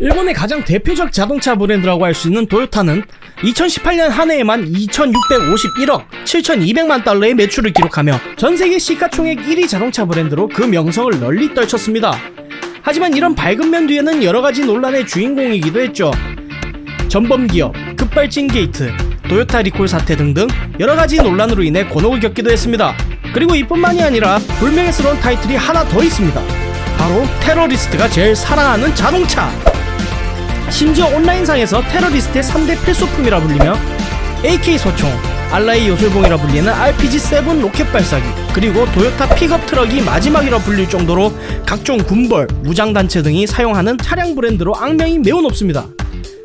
일본의 가장 대표적 자동차 브랜드라고 할 수 있는 도요타는 2018년 한 해에만 2651억 7200만 달러의 매출을 기록하며 전세계 시가총액 1위 자동차 브랜드로 그 명성을 널리 떨쳤습니다. 하지만 이런 밝은 면 뒤에는 여러가지 논란의 주인공이기도 했죠. 전범기업, 급발진 게이트, 도요타 리콜 사태 등등 여러가지 논란으로 인해 곤혹을 겪기도 했습니다. 그리고 이뿐만이 아니라 불명예스러운 타이틀이 하나 더 있습니다. 바로 테러리스트가 제일 사랑하는 자동차! 심지어 온라인상에서 테러리스트의 3대 필수품이라 불리며 AK 소총, 알라이 요술봉이라 불리는 RPG-7 로켓 발사기, 그리고 도요타 픽업 트럭이 마지막이라 불릴 정도로 각종 군벌, 무장단체 등이 사용하는 차량 브랜드로 악명이 매우 높습니다.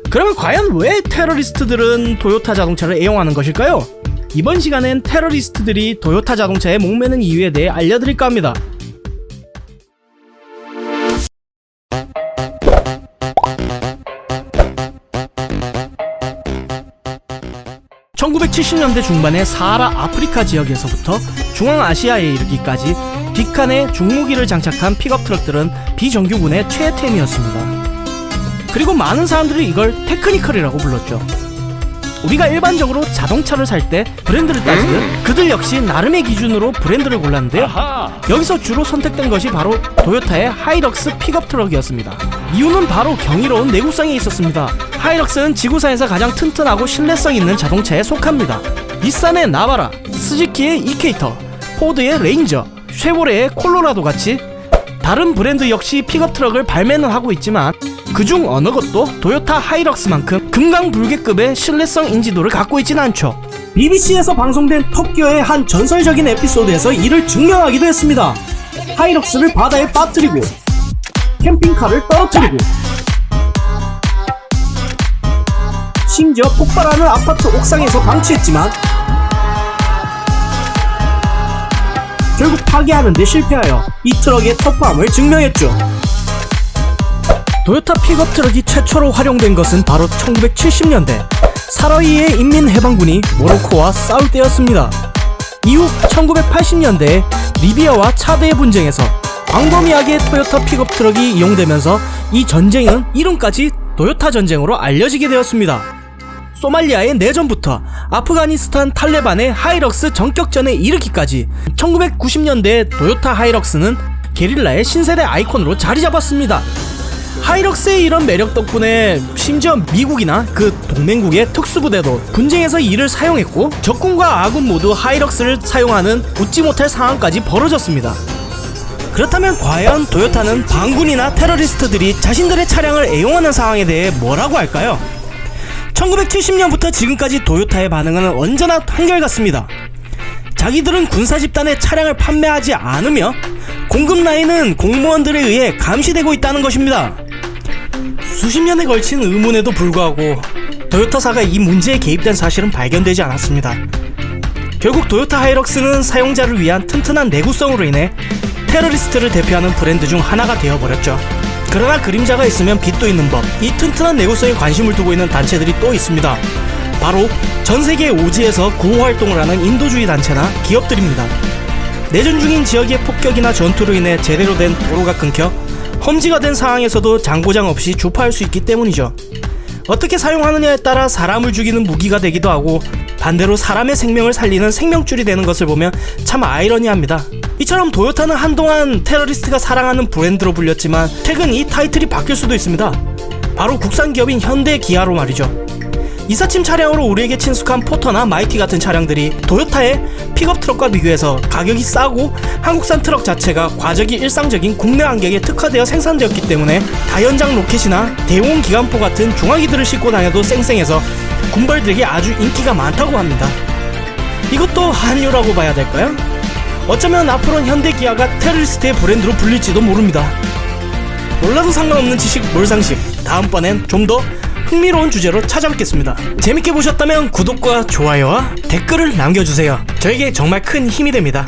그러면 과연 왜 테러리스트들은 도요타 자동차를 애용하는 것일까요? 이번 시간엔 테러리스트들이 도요타 자동차에 목매는 이유에 대해 알려드릴까 합니다. 1970년대 중반의 사하라 아프리카 지역에서부터 중앙아시아에 이르기까지 뒷칸에 중무기를 장착한 픽업 트럭들은 비정규군의 최애템이었습니다. 그리고 많은 사람들이 이걸 테크니컬이라고 불렀죠. 우리가 일반적으로 자동차를 살 때 브랜드를 따지듯 그들 역시 나름의 기준으로 브랜드를 골랐는데요. 여기서 주로 선택된 것이 바로 도요타의 하이럭스 픽업 트럭이었습니다. 이유는 바로 경이로운 내구성에 있었습니다. 하이럭스는 지구상에서 가장 튼튼하고 신뢰성 있는 자동차에 속합니다. 닛산의 나바라, 스즈키의 이케이터, 포드의 레인저, 쉐보레의 콜로라도 같이 다른 브랜드 역시 픽업 트럭을 발매는 하고 있지만 그중 어느 것도 도요타 하이럭스만큼 금강불개급의 신뢰성 인지도를 갖고 있지는 않죠. BBC에서 방송된 톱기어의 한 전설적인 에피소드에서 이를 증명하기도 했습니다. 하이럭스를 바다에 빠뜨리고 캠핑카를 떨어뜨리고 심지어 폭발하는 아파트 옥상에서 방치했지만 결국 파괴하는 데 실패하여 이 트럭의 터프함을 증명했죠. 도요타 픽업 트럭이 최초로 활용된 것은 바로 1970년대 사라위의 인민해방군이 모로코와 싸울 때였습니다. 이후 1980년대에 리비아와 차드의 분쟁에서 광범위하게 토요타 픽업 트럭이 이용되면서 이 전쟁은 이름까지 도요타 전쟁으로 알려지게 되었습니다. 소말리아의 내전부터 아프가니스탄 탈레반의 하이럭스 전격전에 이르기까지 1990년대 도요타 하이럭스는 게릴라의 신세대 아이콘으로 자리 잡았습니다. 하이럭스의 이런 매력 덕분에 심지어 미국이나 그 동맹국의 특수부대도 분쟁에서 이를 사용했고 적군과 아군 모두 하이럭스를 사용하는 웃지 못할 상황까지 벌어졌습니다. 그렇다면 과연 도요타는 반군이나 테러리스트들이 자신들의 차량을 애용하는 상황에 대해 뭐라고 할까요? 1970년부터 지금까지 도요타의 반응은 언제나 한결같습니다. 자기들은 군사집단의 차량을 판매하지 않으며 공급 라인은 공무원들에 의해 감시되고 있다는 것입니다. 수십 년에 걸친 의문에도 불구하고 도요타사가 이 문제에 개입된 사실은 발견되지 않았습니다. 결국 도요타 하이럭스는 사용자를 위한 튼튼한 내구성으로 인해 테러리스트를 대표하는 브랜드 중 하나가 되어버렸죠. 그러나 그림자가 있으면 빛도 있는 법, 이 튼튼한 내구성에 관심을 두고 있는 단체들이 또 있습니다. 바로 전세계 오지에서 구호활동을 하는 인도주의 단체나 기업들입니다. 내전 중인 지역의 폭격이나 전투로 인해 제대로 된 도로가 끊겨 험지가 된 상황에서도 장고장 없이 주파할 수 있기 때문이죠. 어떻게 사용하느냐에 따라 사람을 죽이는 무기가 되기도 하고 반대로 사람의 생명을 살리는 생명줄이 되는 것을 보면 참 아이러니합니다. 이처럼 도요타는 한동안 테러리스트가 사랑하는 브랜드로 불렸지만 최근 이 타이틀이 바뀔 수도 있습니다. 바로 국산 기업인 현대 기아로 말이죠. 이삿짐 차량으로 우리에게 친숙한 포터나 마이티 같은 차량들이 도요타의 픽업 트럭과 비교해서 가격이 싸고 한국산 트럭 자체가 과적이 일상적인 국내 환경에 특화되어 생산되었기 때문에 다연장 로켓이나 대용 기관포 같은 중화기들을 싣고 다녀도 쌩쌩해서 군벌들에게 아주 인기가 많다고 합니다. 이것도 한류라고 봐야 될까요? 어쩌면 앞으로는 현대기아가 테러리스트의 브랜드로 불릴지도 모릅니다. 몰라도 상관없는 지식 몰상식, 다음번엔 좀 더 흥미로운 주제로 찾아뵙겠습니다. 재밌게 보셨다면 구독과 좋아요와 댓글을 남겨주세요. 저에게 정말 큰 힘이 됩니다.